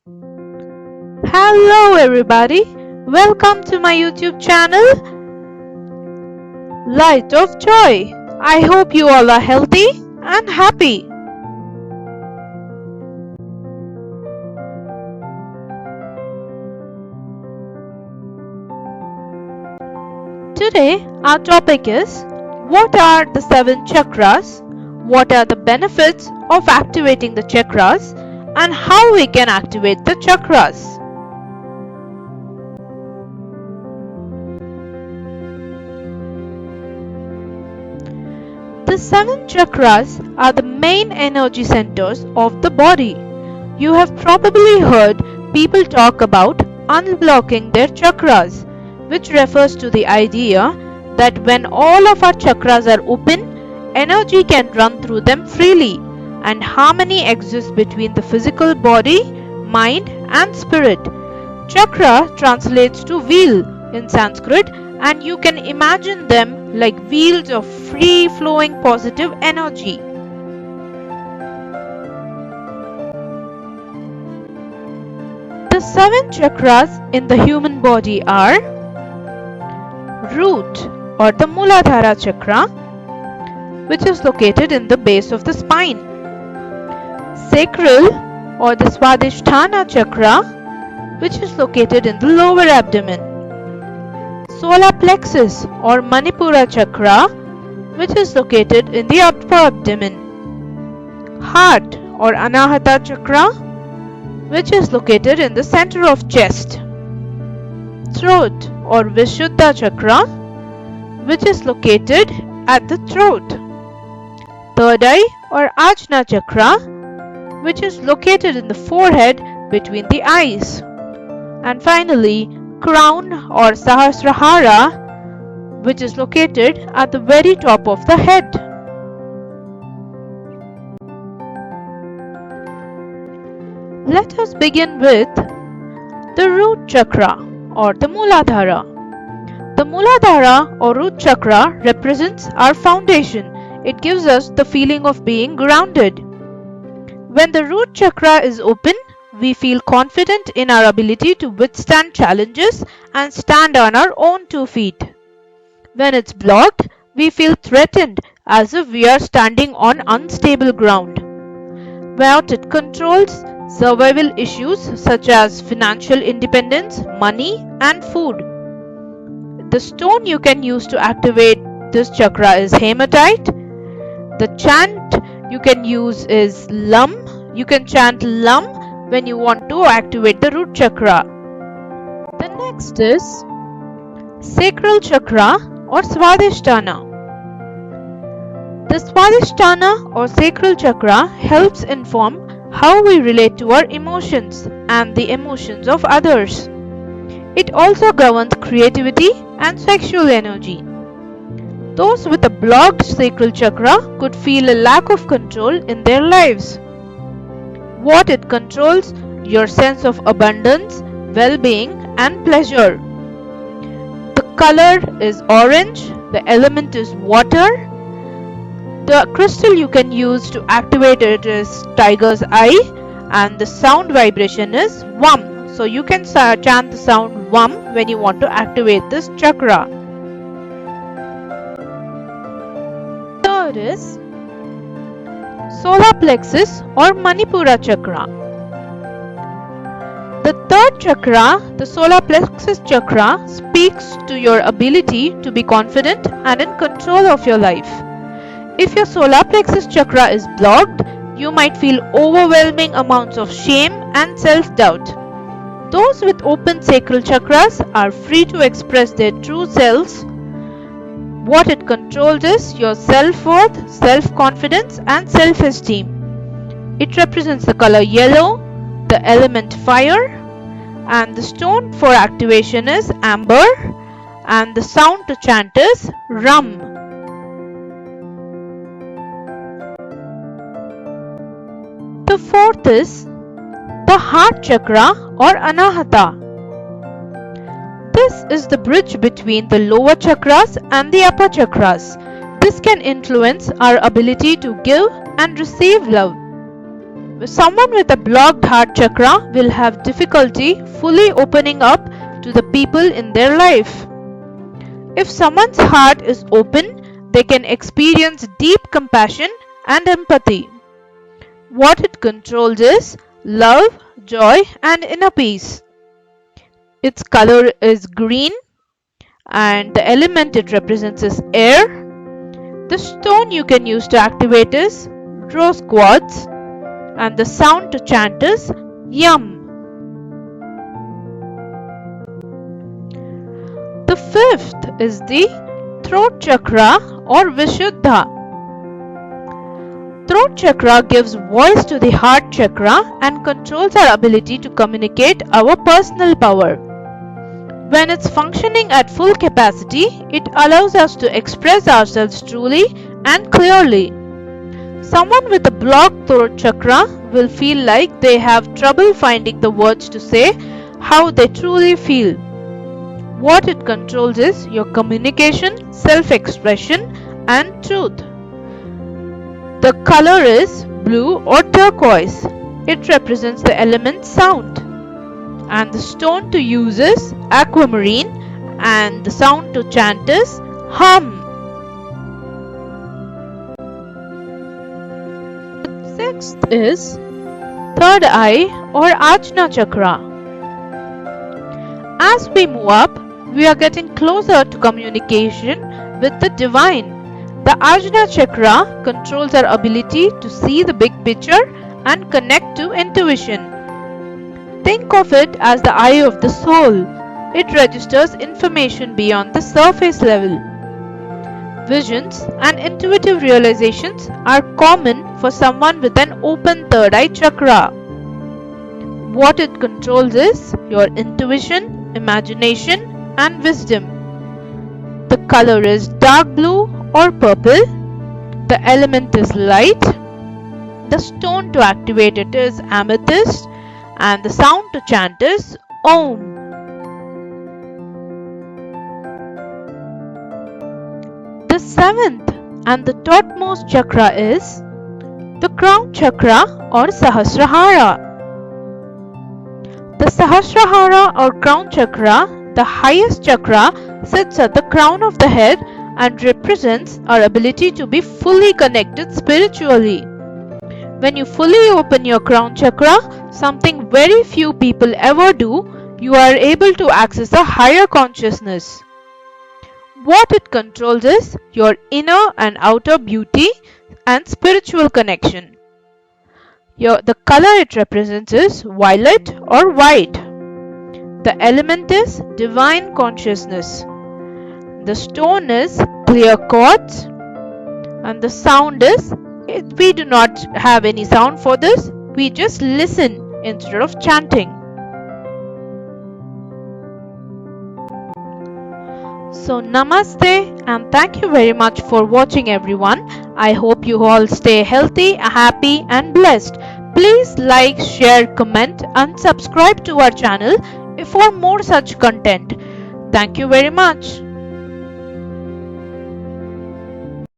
Hello everybody, welcome to my YouTube channel Light of Joy. I hope you all are healthy and happy. Today our topic is, what are the 7 chakras, what are the benefits of activating the chakras, and how we can activate the chakras. The 7 chakras are the main energy centers of the body. You have probably heard people talk about unblocking their chakras, which refers to the idea that when all of our chakras are open, energy can run through them freely and harmony exists between the physical body, mind, and spirit. Chakra translates to wheel in Sanskrit, and you can imagine them like wheels of free flowing positive energy. The 7 chakras in the human body are root or the Muladhara chakra, which is located in the base of the spine, sacral or the Swadhisthana chakra, which is located in the lower abdomen, solar plexus or Manipura chakra, which is located in the upper abdomen, heart or Anahata chakra, which is located in the center of chest, throat or Vishuddha chakra, which is located at the throat, third eye or Ajna chakra, which is located in the forehead between the eyes, and finally crown or Sahasrahara, which is located at the very top of the head. Let us begin with the root chakra or the Muladhara. The Muladhara or root chakra represents our foundation. It gives us the feeling of being grounded. When the root chakra is open, we feel confident in our ability to withstand challenges and stand on our own 2 feet. When it's blocked, we feel threatened as if we are standing on unstable ground. Without it controls survival issues such as financial independence, money, and food. The stone you can use to activate this chakra is hematite. The chant you can use is Lam. You can chant Lam when you want to activate the root chakra. The next is sacral chakra or Swadhisthana. The Swadhisthana or sacral chakra helps inform how we relate to our emotions and the emotions of others. It also governs creativity and sexual energy. Those with a blocked sacral chakra could feel a lack of control in their lives. What it controls? Your sense of abundance, well-being, and pleasure. The color is orange, the element is water. The crystal you can use to activate it is tiger's eye, and the sound vibration is Vam. So you can chant the sound Vam when you want to activate this chakra. Third is solar plexus or Manipura chakra. The third chakra, the solar plexus chakra, speaks to your ability to be confident and in control of your life. If your solar plexus chakra is blocked, you might feel overwhelming amounts of shame and self-doubt. Those with open sacral chakras are free to express their true selves. What it controls is your self-worth, self-confidence, and self-esteem. It represents the color yellow, the element fire, and the stone for activation is amber, and the sound to chant is Ram. The fourth is the heart chakra or Anahata. This is the bridge between the lower chakras and the upper chakras. This can influence our ability to give and receive love. Someone with a blocked heart chakra will have difficulty fully opening up to the people in their life. If someone's heart is open, they can experience deep compassion and empathy. What it controls is love, joy, and inner peace. Its color is green, and the element it represents is air. The stone you can use to activate is rose quartz, and the sound to chant is Yum. The fifth is the throat chakra or Vishuddha. Throat chakra gives voice to the heart chakra and controls our ability to communicate our personal power. When it's functioning at full capacity, it allows us to express ourselves truly and clearly. Someone with a blocked throat chakra will feel like they have trouble finding the words to say how they truly feel. What it controls is your communication, self-expression, and truth. The color is blue or turquoise. It represents the element sound. And the stone to use is aquamarine, and the sound to chant is hum. The sixth is third eye or Ajna chakra. As we move up, we are getting closer to communication with the divine. The Ajna chakra controls our ability to see the big picture and connect to intuition. Think of it as the eye of the soul. It registers information beyond the surface level. Visions and intuitive realizations are common for someone with an open third eye chakra. What it controls is your intuition, imagination, and wisdom. The color is dark blue or purple. The element is light. The stone to activate it is amethyst, and the sound to chant is Om. The seventh and the topmost chakra is the crown chakra or Sahasrahara. The Sahasrahara or crown chakra, the highest chakra, sits at the crown of the head and represents our ability to be fully connected spiritually. When you fully open your crown chakra, something very few people ever do, you are able to access a higher consciousness. What it controls is your inner and outer beauty and spiritual connection. The color it represents is violet or white. The element is divine consciousness. The stone is clear quartz, and the sound is, we do not have any sound for this, we just listen instead of chanting. So namaste and thank you very much for watching everyone. I hope you all stay healthy, happy and blessed. Please like, share, comment and subscribe to our channel for more such content. Thank you very much.